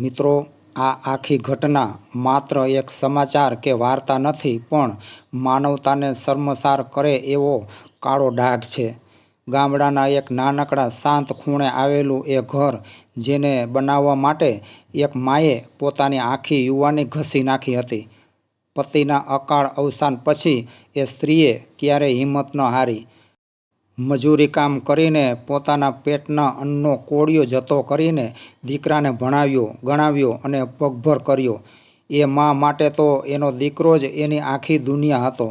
મિત્રો, આ આખી ઘટના માત્ર એક સમાચાર કે વાર્તા નથી, પણ માનવતાને શર્મસાર કરે એવો કાળો ડાઘ છે. ગામડાના એક નાનકડા શાંત ખૂણે આવેલું એ ઘર, જેને બનાવવા માટે એક માએ પોતાની આખી યુવાની ઘસી નાખી હતી. પતિના અકાળ અવસાન પછી એ સ્ત્રીએ ક્યારેય હિંમત ન હારી. મજૂરી કામ કરીને પોતાના પેટના અન્નનો કોળિયો જતો કરીને દીકરાને ભણાવ્યો, ગણાવ્યો અને પગભર કર્યો. એ મા માટે તો એનો દીકરો જ એની આખી દુનિયા હતો.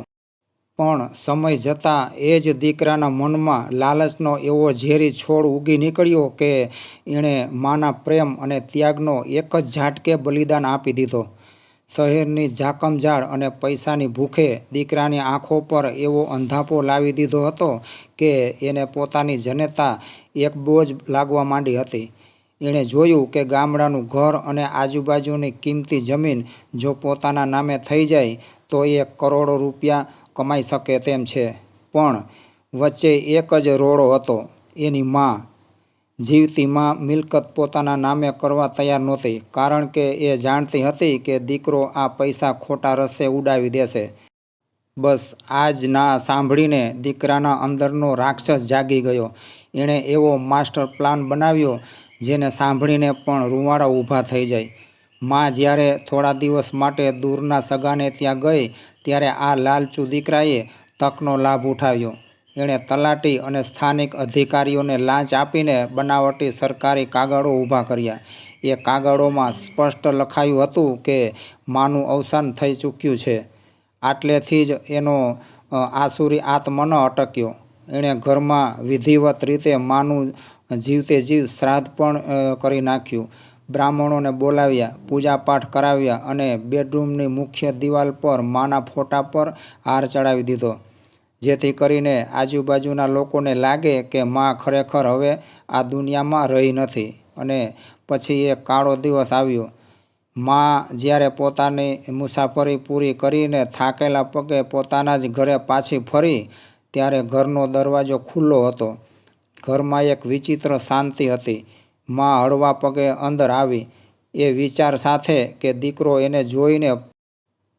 પણ સમય જતાં એ જ દીકરાના મનમાં લાલચનો એવો ઝેરી છોડ ઉગી નીકળ્યો કે એણે માના પ્રેમ અને ત્યાગનો એક જ ઝાટકે બલિદાન આપી દીધો. શહેરની ઝાકમઝાળ અને પૈસાની ભૂખે દીકરાની આંખો પર એવો અંધાપો લાવી દીધો હતો કે એને પોતાની જનતા એક બોજ લાગવા માંડી હતી. એણે જોયું કે ગામડાનું ઘર અને આજુબાજુની કિંમતી જમીન જો પોતાના નામે થઈ જાય તો એ કરોડો રૂપિયા કમાઈ શકે તેમ છે. પણ વચ્ચે એક જ રોડો હતો, એની મા. જીવતી મા મિલકત પોતાના નામે કરવા તૈયાર નહોતી, કારણ કે એ જાણતી હતી કે દીકરો આ પૈસા ખોટા રસ્તે ઉડાવી દેશે. બસ આ જ ના સાંભળીને દીકરાના અંદરનો રાક્ષસ જાગી ગયો. એણે એવો માસ્ટર પ્લાન બનાવ્યો જેને સાંભળીને પણ રૂંવાડા ઊભા થઈ જાય. મા જ્યારે થોડા દિવસ માટે દૂરના સગાને ત્યાં ગઈ, ત્યારે આ લાલચુ દીકરાએ તકનો લાભ ઉઠાવ્યો. એણે તલાટી અને સ્થાનિક અધિકારીઓને લાંચ આપીને બનાવટી સરકારી કાગળો ઊભા કર્યા. એ કાગળોમાં સ્પષ્ટ લખાયું હતું કે માનું અવસાન થઈ ચૂક્યું છે. આટલેથી જ એનો આસુરી આત્મા ન અટક્યો. એણે ઘરમાં વિધિવત રીતે માનું જીવતે જીવ શ્રાદ્ધ પણ કરી નાખ્યું. બ્રાહ્મણોને બોલાવ્યા, પૂજાપાઠ કરાવ્યા અને બેડરૂમની મુખ્ય દિવાલ પર માના ફોટા પર હાર ચડાવી દીધો, જેથી કરીને આજુબાજુના લોકોને લાગે કે મા ખરેખર હવે આ દુનિયામાં રહી નથી. અને પછી એક કાળો દિવસ આવ્યો. મા જ્યારે પોતાની મુસાફરી પૂરી કરીને થાકેલા પગે પોતાના જ ઘરે પાછી ફરી, ત્યારે ઘરનો દરવાજો ખુલ્લો હતો. ઘરમાં એક વિચિત્ર શાંતિ હતી. મા હળવા પગે અંદર આવી, એ વિચાર સાથે કે દીકરો એને જોઈને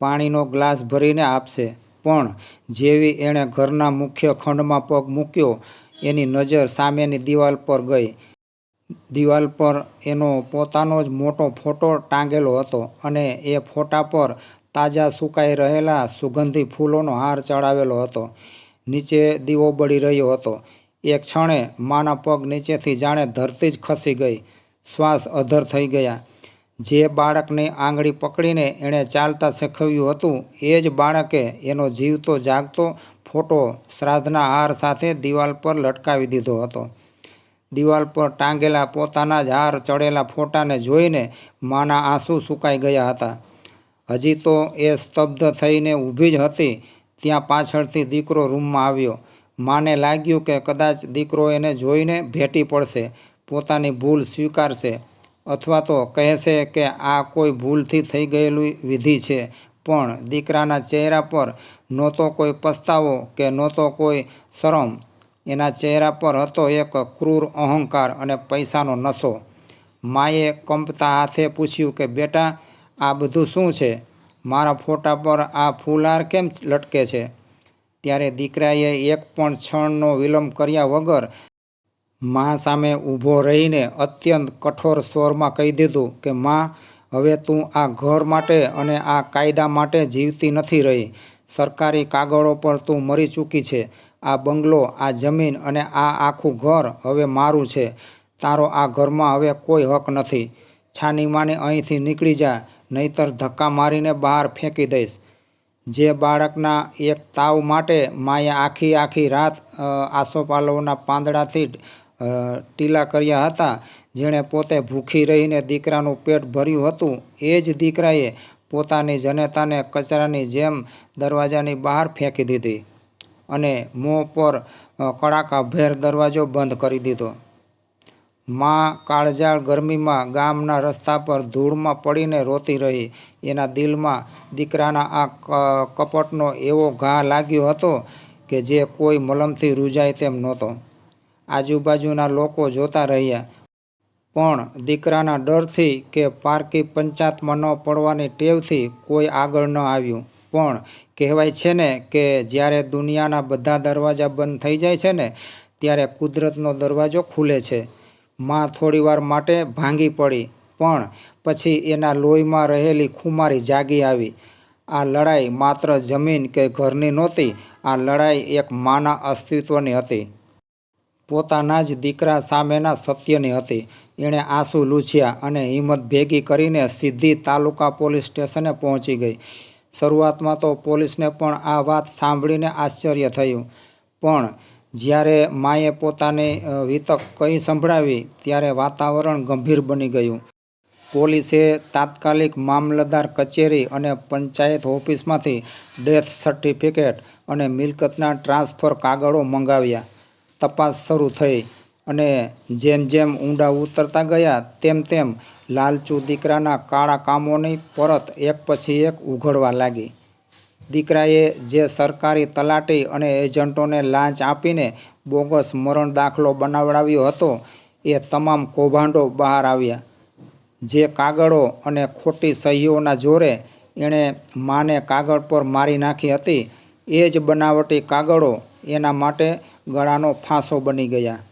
પાણીનો ગ્લાસ ભરીને આપશે. પણ જેવી એણે ઘરના મુખ્ય ખંડમાં પગ મૂક્યો, એની નજર સામેની દિવાલ પર ગઈ. દિવાલ પર એનો પોતાનો જ મોટો ફોટો ટાંગેલો હતો અને એ ફોટા પર તાજા સુકાઈ રહેલા સુગંધી ફૂલોનો હાર ચડાવેલો હતો. નીચે દીવો બળી રહ્યો હતો. એક ક્ષણે માના પગ નીચેથી જાણે ધરતી જ ખસી ગઈ. શ્વાસ અધ્ધર થઈ ગયા. જે બાળકની આંગળી પકડીને એણે ચાલતા શીખવ્યું હતું, એ જ બાળકે એનો જીવતો જાગતો ફોટો શ્રાદ્ધના હાર સાથે દિવાલ પર લટકાવી દીધો હતો. દિવાલ પર ટાંગેલા પોતાના જ હાર ચડેલા ફોટાને જોઈને માના આંસુ સુકાઈ ગયા હતા. હજી તો એ સ્તબ્ધ થઈને ઊભી જ હતી, ત્યાં પાછળથી દીકરો રૂમમાં આવ્યો. માને લાગ્યું કે કદાચ દીકરો એને જોઈને ભેટી પડશે, પોતાની ભૂલ સ્વીકારશે, અથવા તો કહેશે કે આ કોઈ ભૂલથી થઈ ગયેલી વિધિ છે. પણ દીકરાના ચહેરા પર નહોતો કોઈ પસ્તાવો કે નહોતો કોઈ શરમ. એના ચહેરા પર હતો એક ક્રૂર અહંકાર અને પૈસાનો નશો. માએ કંપતા હાથે પૂછ્યું કે બેટા, આ બધું શું છે? મારા ફોટા પર આ ફૂલહાર કેમ લટકે છે? ત્યારે દીકરાએ એક પણ ક્ષણનો વિલંબ કર્યા વગર મા સામે ઊભો રહીને અત્યંત કઠોર સ્વરમાં કહી દીધું કે મા, હવે તું આ ઘર માટે અને આ કાયદા માટે જીવતી નથી રહી. સરકારી કાગળો પર તું મરી ચૂકી છે. આ બંગલો, આ જમીન અને આ આખું ઘર હવે મારું છે. તારો આ ઘરમાં હવે કોઈ હક નથી. છાનીમાની અહીંથી નીકળી જા, નહીંતર ધક્કા મારીને બહાર ફેંકી દઈશ. જે બાળકના એક તાવ માટે માએ આખી રાત આસોપાલવના પાંદડાથી ટીલા કર્યા હતા, જેણે પોતે ભૂખી રહીને દીકરાનું પેટ ભર્યું હતું, એ જ દીકરાએ પોતાની જનતાને કચરાની જેમ દરવાજાની બહાર ફેંકી દીધી અને મોં પર કડાકાભેર દરવાજો બંધ કરી દીધો. મા કાળઝાળ ગરમીમાં ગામના રસ્તા પર ધૂળમાં પડીને રોતી રહી. એના દિલમાં દીકરાના આ કપટનો એવો ઘા લાગ્યો હતો કે જે કોઈ મલમથી રૂજાય તેમ નહોતો. આજુબાજુના લોકો જોતા રહ્યા. પણ દીકરાના ડરથી કે પારકી પંચાયતમાં ન પડવાની ટેવથી કોઈ આગળ ન આવ્યું. પણ કહેવાય છે ને કે જ્યારે દુનિયાના બધા દરવાજા બંધ થઈ જાય છે ને ત્યારે કુદરતનો દરવાજો ખુલે છે. માં થોડીવાર માટે ભાંગી પડી, પણ પછી એના લોહીમાં રહેલી ખુમારી જાગી આવી. આ લડાઈ માત્ર જમીન કે ઘરની નહોતી, આ લડાઈ એક માના અસ્તિત્વની હતી. પોતાના જ દીકરા સામેના સત્યની હતી. એણે આંસુ લૂછ્યા અને હિંમત ભેગી કરીને સીધી તાલુકા પોલીસ સ્ટેશને પહોંચી ગઈ. શરૂઆતમાં તો પોલીસને પણ આ વાત સાંભળીને આશ્ચર્ય થયું, પણ જ્યારે માએ પોતાની વિતક કહી સંભળાવી ત્યારે વાતાવરણ ગંભીર બની ગયું. પોલીસે તાત્કાલિક મામલતદાર કચેરી અને પંચાયત ઓફિસમાંથી ડેથ સર્ટિફિકેટ અને મિલકતના ટ્રાન્સફર કાગળો મંગાવ્યા. તપાસ શરૂ થઈ અને જેમ જેમ ઊંડા ઉતરતા ગયા તેમ તેમ લાલચુ દીકરાના કાળા કામોની પરત એક પછી એક ઉઘડવા લાગી. દીકરાએ જે સરકારી તલાટી અને એજન્ટોને લાંચ આપીને બોગસ મરણ દાખલો બનાવડાવ્યો હતો એ તમામ કૌભાંડો બહાર આવ્યા. જે કાગળો અને ખોટી સહીઓના જોરે એણે માને કાગળ પર મારી નાખી હતી, એ જ બનાવટી કાગળો એના માટે ગળાનો ફાંસો બની ગયા.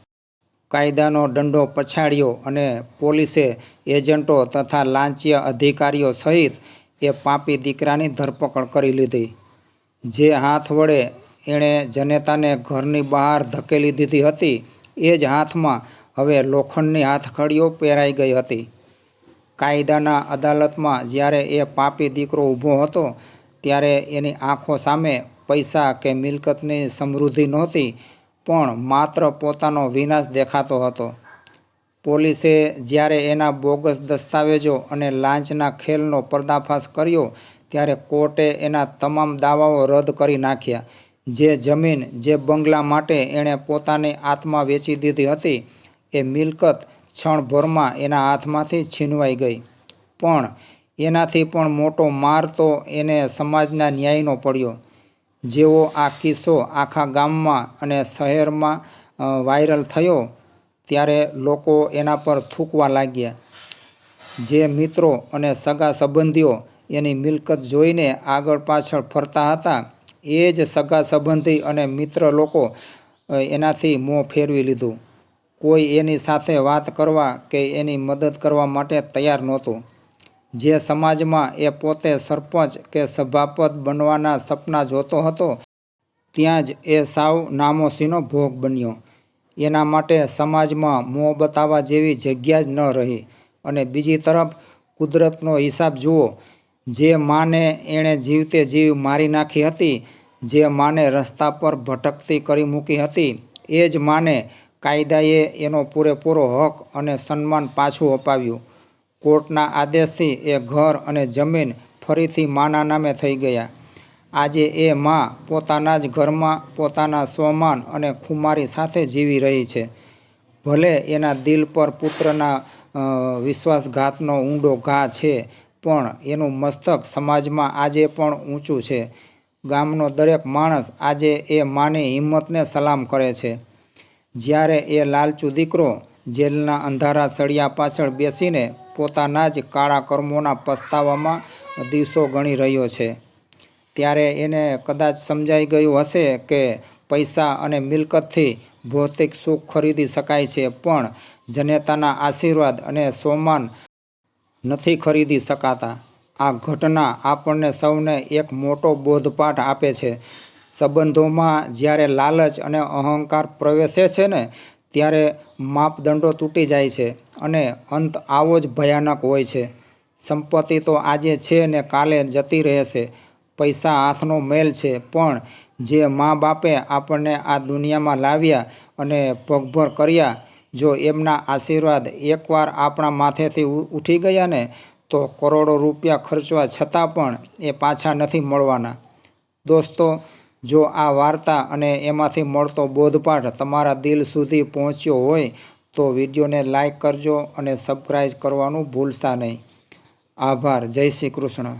કાયદાનો દંડો પછાડ્યો અને પોલીસે એજન્ટો તથા લાંચિયા અધિકારીઓ સહિત એ પાપી દીકરાની ધરપકડ કરી લીધી. જે હાથ વડે એણે જનેતાને ઘરની બહાર ધકેલી દીધી હતી, એ જ હાથમાં હવે લોખંડની હાથકડીઓ પહેરાઈ ગઈ હતી. કાયદાના અદાલતમાં જ્યારે એ પાપી દીકરો ઊભો હતો ત્યારે એની આંખો સામે પૈસા કે મિલકતની સમૃદ્ધિ નહોતી, પણ માત્ર પોતાનો વિનાશ દેખાતો હતો. પોલીસે જ્યારે એના બોગસ દસ્તાવેજો અને લાંચના ખેલનો પર્દાફાશ કર્યો ત્યારે કોર્ટે એના તમામ દાવાઓ રદ કરી નાખ્યા. જે જમીન, જે બંગલા માટે એણે પોતાની આત્મા વેચી દીધી હતી, એ મિલકત ક્ષણભરમાં એના હાથમાંથી છીનવાઈ ગઈ. પણ એનાથી પણ મોટો માર તો એને સમાજના ન્યાયનો પડ્યો. જેવો આ કિસ્સો આખા ગામમાં અને શહેરમાં વાયરલ થયો ત્યારે લોકો એના પર થૂંકવા લાગ્યા. જે મિત્રો અને સગા સંબંધીઓ એની મિલકત જોઈને આગળ પાછળ ફરતા હતા, એ જ સગા સંબંધી અને મિત્ર લોકો એનાથી મોં ફેરવી લીધું. કોઈ એની સાથે વાત કરવા કે એની મદદ કરવા માટે તૈયાર નહોતું. જે સમાજમાં એ પોતે સરપંચ કે સભાપતિ બનવાના સપના જોતો હતો, ત્યાં જ એ સાવ નામોશીનો ભોગ બન્યો. એના માટે સમાજમાં મોં બતાવવા જેવી જગ્યા જ ન રહી. અને બીજી તરફ કુદરતનો હિસાબ જુઓ. જે માને એણે જીવતે જીવ મારી નાખી હતી, જે માને રસ્તા પર ભટકતી કરી મૂકી હતી, એ જ માને કાયદાએ એનો પૂરેપૂરો હક અને સન્માન પાછું અપાવ્યું. કોર્ટના આદેશથી એ ઘર અને જમીન ફરીથી માના નામે થઈ ગયા. આજે એ માં પોતાના જ ઘરમાં પોતાના સ્વમાન અને ખુમારી સાથે જીવી રહી છે. ભલે એના દિલ પર પુત્રના વિશ્વાસઘાતનો ઊંડો ઘા છે, પણ એનું મસ્તક સમાજમાં આજે પણ ઊંચું છે. ગામનો દરેક માણસ આજે એ માની હિંમતને સલામ કરે છે. જ્યારે એ લાલચુ દીકરો જેલના અંધારા સળિયા પાછળ બેસીને પોતાના જ કાળા કર્મોના પસ્તાવામાં દિવસો ગણી રહ્યો છે, ત્યારે એને કદાચ સમજાઈ ગયું હશે કે પૈસા અને મિલકતથી ભૌતિક સુખ ખરીદી શકાય છે, પણ જનેતાના આશીર્વાદ અને સ્વમાન નથી ખરીદી શકાતા. આ ઘટના આપણને સૌને એક મોટો બોધપાઠ આપે છે. સંબંધોમાં જ્યારે લાલચ અને અહંકાર પ્રવેશે છે ને ત્યારે માપદંડો તૂટી જાય છે અને અંત આવો જ ભયાનક હોય છે. સંપત્તિ તો આજે છે ને કાલે જતી રહેશે. પૈસા હાથનો મેલ છે, પણ જે મા બાપે આપણને આ દુનિયામાં લાવ્યા અને પગભર કર્યા, જો એમના આશીર્વાદ એકવાર આપણા માથેથી ઉઠી ગયા ને તો કરોડો રૂપિયા ખર્ચવા છતાં પણ એ પાછા નથી મળવાના. દોસ્તો, જો આ વાર્તા અને એમાંથી મળતો બોધપાઠ તમારા દિલ સુધી પહોંચ્યો હોય તો વિડીયોને લાઈક કરજો અને સબસ્ક્રાઈબ કરવાનું ભૂલતા નહીં. આભાર. જય શ્રી કૃષ્ણ.